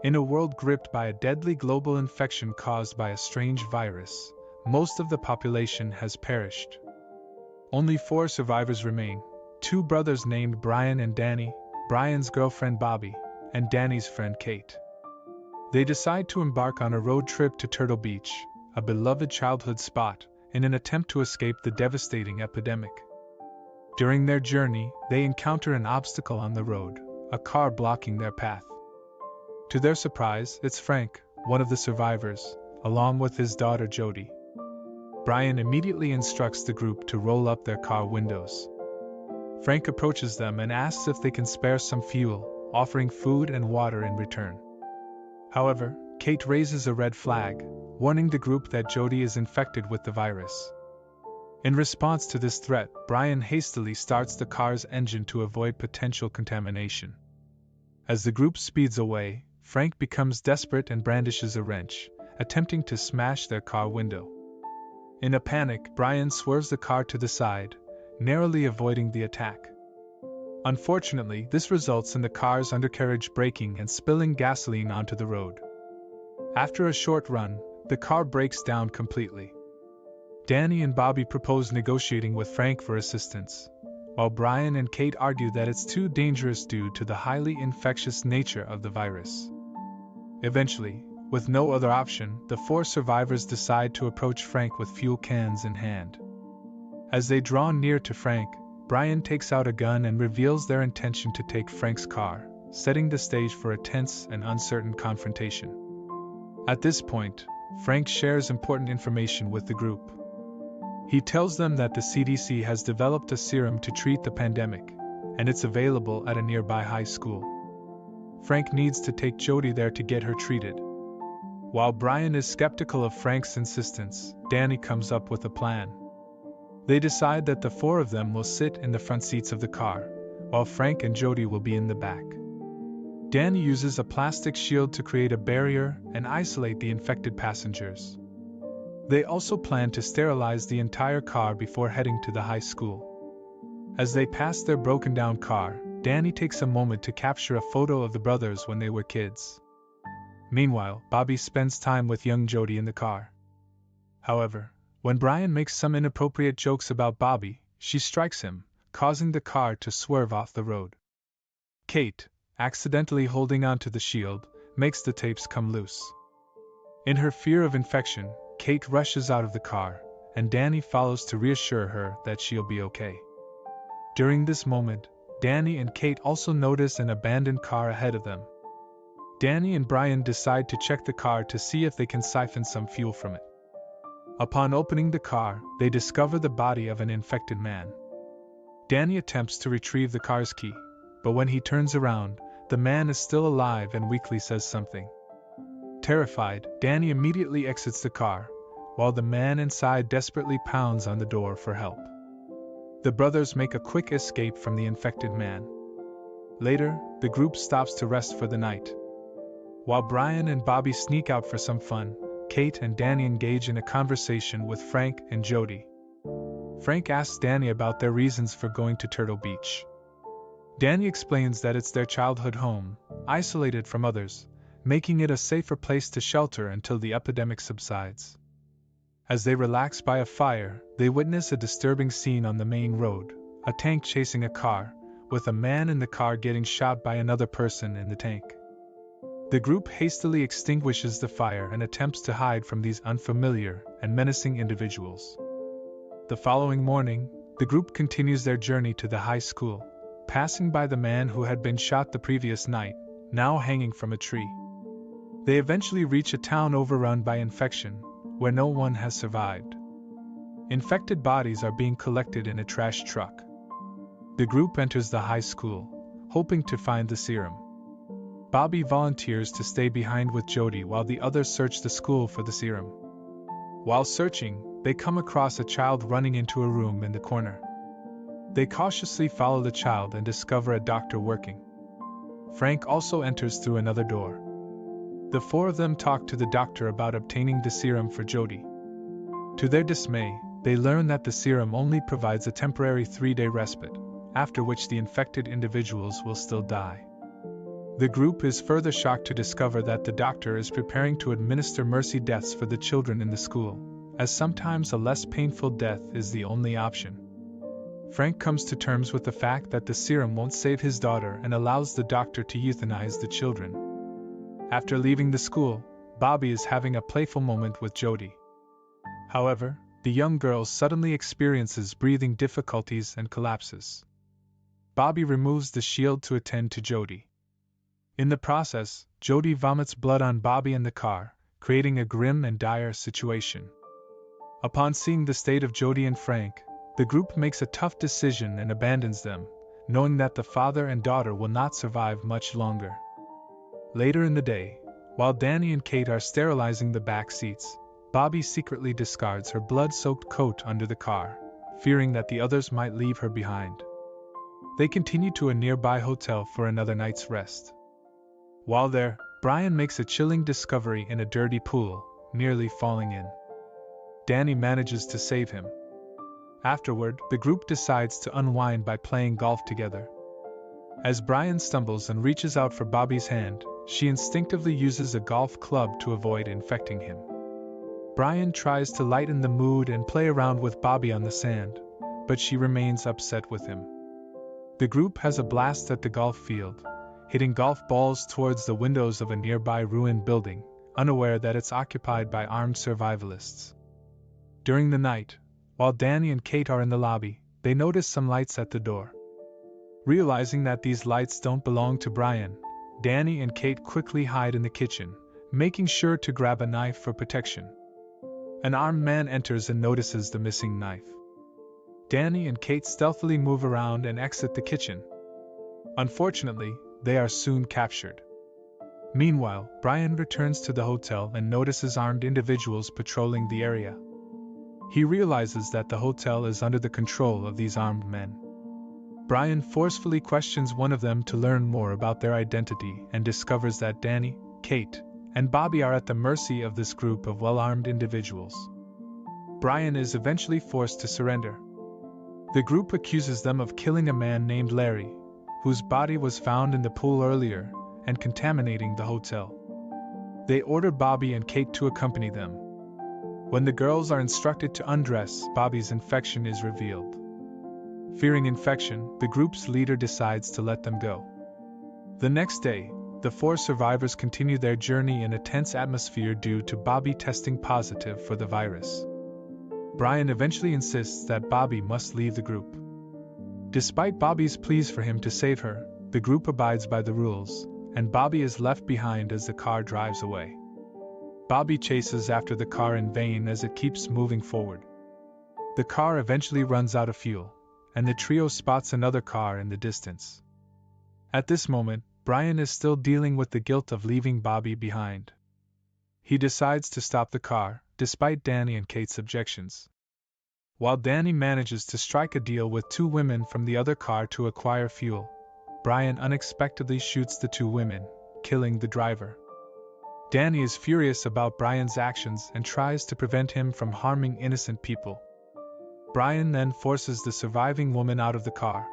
In a world gripped by a deadly global infection caused by a strange virus, most of the population has perished. Only 4 survivors remain: 2 brothers named Brian and Danny, Brian's girlfriend Bobby, and Danny's friend Kate. They decide to embark on a road trip to Turtle Beach, a beloved childhood spot, in an attempt to escape the devastating epidemic. During their journey, they encounter an obstacle on the road, a car blocking their path. To their surprise, it's Frank, one of the survivors, along with his daughter Jody. Brian immediately instructs the group to roll up their car windows. Frank approaches them and asks if they can spare some fuel, offering food and water in return. However, Kate raises a red flag, warning the group that Jody is infected with the virus. In response to this threat, Brian hastily starts the car's engine to avoid potential contamination. As the group speeds away, Frank becomes desperate and brandishes a wrench, attempting to smash their car window. In a panic, Brian swerves the car to the side, narrowly avoiding the attack. Unfortunately, this results in the car's undercarriage breaking and spilling gasoline onto the road. After a short run, the car breaks down completely. Danny and Bobby propose negotiating with Frank for assistance, while Brian and Kate argue that it's too dangerous due to the highly infectious nature of the virus. Eventually, with no other option, the 4 survivors decide to approach Frank with fuel cans in hand. As they draw near to Frank, Brian takes out a gun and reveals their intention to take Frank's car, setting the stage for a tense and uncertain confrontation. At this point, Frank shares important information with the group. He tells them that the CDC has developed a serum to treat the pandemic, and it's available at a nearby high school. Frank needs to take Jody there to get her treated. While Brian is skeptical of Frank's insistence, Danny comes up with a plan. They decide that the 4 of them will sit in the front seats of the car, while Frank and Jody will be in the back. Danny uses a plastic shield to create a barrier and isolate the infected passengers. They also plan to sterilize the entire car before heading to the high school. As they pass their broken-down car, Danny takes a moment to capture a photo of the brothers when they were kids. Meanwhile, Bobby spends time with young Jody in the car. However, when Brian makes some inappropriate jokes about Bobby, she strikes him, causing the car to swerve off the road. Kate, accidentally holding onto the shield, makes the tapes come loose. In her fear of infection, Kate rushes out of the car, and Danny follows to reassure her that she'll be okay. During this moment, Danny and Kate also notice an abandoned car ahead of them. Danny and Brian decide to check the car to see if they can siphon some fuel from it. Upon opening the car, they discover the body of an infected man. Danny attempts to retrieve the car's key, but when he turns around, the man is still alive and weakly says something. Terrified, Danny immediately exits the car, while the man inside desperately pounds on the door for help. The brothers make a quick escape from the infected man. Later, the group stops to rest for the night. While Brian and Bobby sneak out for some fun, Kate and Danny engage in a conversation with Frank and Jody. Frank asks Danny about their reasons for going to Turtle Beach. Danny explains that it's their childhood home, isolated from others, making it a safer place to shelter until the epidemic subsides. As they relax by a fire, they witness a disturbing scene on the main road, a tank chasing a car, with a man in the car getting shot by another person in the tank. The group hastily extinguishes the fire and attempts to hide from these unfamiliar and menacing individuals. The following morning, the group continues their journey to the high school, passing by the man who had been shot the previous night, now hanging from a tree. They eventually reach a town overrun by infection, where no one has survived. Infected bodies are being collected in a trash truck. The group enters the high school, hoping to find the serum. Bobby volunteers to stay behind with Jody while the others search the school for the serum. While searching, they come across a child running into a room in the corner. They cautiously follow the child and discover a doctor working. Frank also enters through another door. The 4 of them talk to the doctor about obtaining the serum for Jody. To their dismay, they learn that the serum only provides a temporary 3-day respite, after which the infected individuals will still die. The group is further shocked to discover that the doctor is preparing to administer mercy deaths for the children in the school, as sometimes a less painful death is the only option. Frank comes to terms with the fact that the serum won't save his daughter and allows the doctor to euthanize the children. After leaving the school, Bobby is having a playful moment with Jody. However, the young girl suddenly experiences breathing difficulties and collapses. Bobby removes the shield to attend to Jody. In the process, Jody vomits blood on Bobby and the car, creating a grim and dire situation. Upon seeing the state of Jody and Frank, the group makes a tough decision and abandons them, knowing that the father and daughter will not survive much longer. Later in the day, while Danny and Kate are sterilizing the back seats, Bobby secretly discards her blood-soaked coat under the car, fearing that the others might leave her behind. They continue to a nearby hotel for another night's rest. While there, Brian makes a chilling discovery in a dirty pool, nearly falling in. Danny manages to save him. Afterward, the group decides to unwind by playing golf together. As Brian stumbles and reaches out for Bobby's hand, she instinctively uses a golf club to avoid infecting him. Brian tries to lighten the mood and play around with Bobby on the sand, but she remains upset with him. The group has a blast at the golf field, hitting golf balls towards the windows of a nearby ruined building, unaware that it's occupied by armed survivalists. During the night, while Danny and Kate are in the lobby, they notice some lights at the door. Realizing that these lights don't belong to Brian, Danny and Kate quickly hide in the kitchen, making sure to grab a knife for protection. An armed man enters and notices the missing knife. Danny and Kate stealthily move around and exit the kitchen. Unfortunately, they are soon captured. Meanwhile, Brian returns to the hotel and notices armed individuals patrolling the area. He realizes that the hotel is under the control of these armed men. Brian forcefully questions one of them to learn more about their identity and discovers that Danny, Kate, and Bobby are at the mercy of this group of well-armed individuals. Brian is eventually forced to surrender. The group accuses them of killing a man named Larry, whose body was found in the pool earlier, and contaminating the hotel. They order Bobby and Kate to accompany them. When the girls are instructed to undress, Bobby's infection is revealed. Fearing infection, the group's leader decides to let them go. The next day, the 4 survivors continue their journey in a tense atmosphere due to Bobby testing positive for the virus. Brian eventually insists that Bobby must leave the group. Despite Bobby's pleas for him to save her, the group abides by the rules, and Bobby is left behind as the car drives away. Bobby chases after the car in vain as it keeps moving forward. The car eventually runs out of fuel, and the trio spots another car in the distance. At this moment, Brian is still dealing with the guilt of leaving Bobby behind. He decides to stop the car, despite Danny and Kate's objections. While Danny manages to strike a deal with 2 women from the other car to acquire fuel, Brian unexpectedly shoots the 2 women, killing the driver. Danny is furious about Brian's actions and tries to prevent him from harming innocent people. Brian then forces the surviving woman out of the car.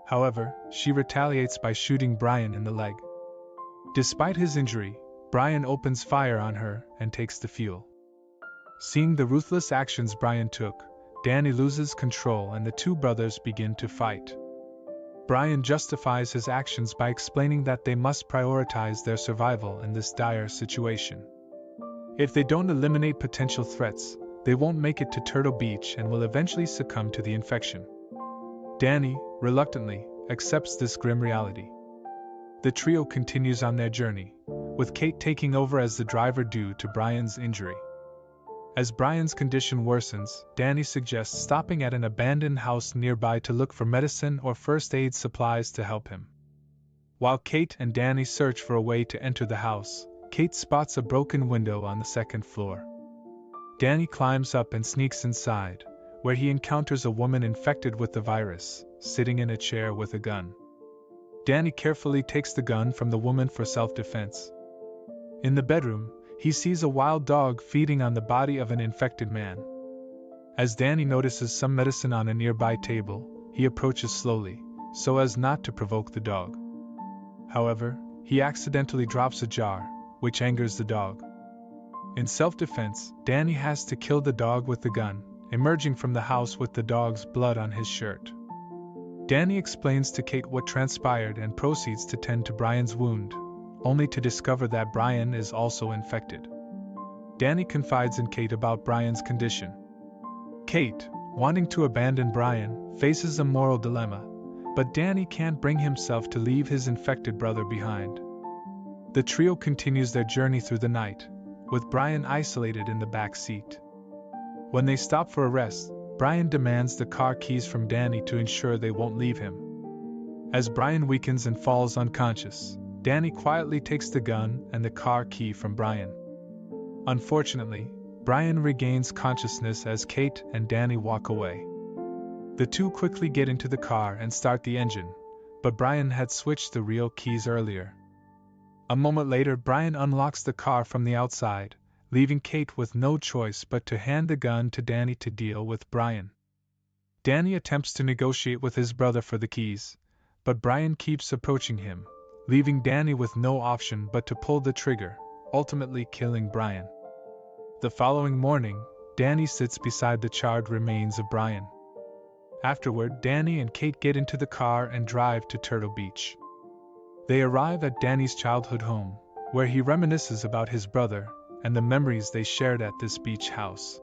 However, she retaliates by shooting Brian in the leg. Despite his injury, Brian opens fire on her and takes the fuel. Seeing the ruthless actions Brian took, Danny loses control and the 2 brothers begin to fight. Brian justifies his actions by explaining that they must prioritize their survival in this dire situation. If they don't eliminate potential threats, they won't make it to Turtle Beach and will eventually succumb to the infection. Danny, reluctantly, accepts this grim reality. The trio continues on their journey, with Kate taking over as the driver due to Brian's injury. As Brian's condition worsens, Danny suggests stopping at an abandoned house nearby to look for medicine or first aid supplies to help him. While Kate and Danny search for a way to enter the house, Kate spots a broken window on the 2nd floor. Danny climbs up and sneaks inside, where he encounters a woman infected with the virus, sitting in a chair with a gun. Danny carefully takes the gun from the woman for self-defense. In the bedroom, he sees a wild dog feeding on the body of an infected man. As Danny notices some medicine on a nearby table, he approaches slowly, so as not to provoke the dog. However, he accidentally drops a jar, which angers the dog. In self-defense, Danny has to kill the dog with the gun, emerging from the house with the dog's blood on his shirt. Danny explains to Kate what transpired and proceeds to tend to Brian's wound, only to discover that Brian is also infected. Danny confides in Kate about Brian's condition. Kate, wanting to abandon Brian, faces a moral dilemma, but Danny can't bring himself to leave his infected brother behind. The trio continues their journey through the night, with Brian isolated in the back seat. When they stop for a rest, Brian demands the car keys from Danny to ensure they won't leave him. As Brian weakens and falls unconscious, Danny quietly takes the gun and the car key from Brian. Unfortunately, Brian regains consciousness as Kate and Danny walk away. The two quickly get into the car and start the engine, but Brian had switched the real keys earlier. A moment later, Brian unlocks the car from the outside, leaving Kate with no choice but to hand the gun to Danny to deal with Brian. Danny attempts to negotiate with his brother for the keys, but Brian keeps approaching him, leaving Danny with no option but to pull the trigger, ultimately killing Brian. The following morning, Danny sits beside the charred remains of Brian. Afterward, Danny and Kate get into the car and drive to Turtle Beach. They arrive at Danny's childhood home, where he reminisces about his brother and the memories they shared at this beach house.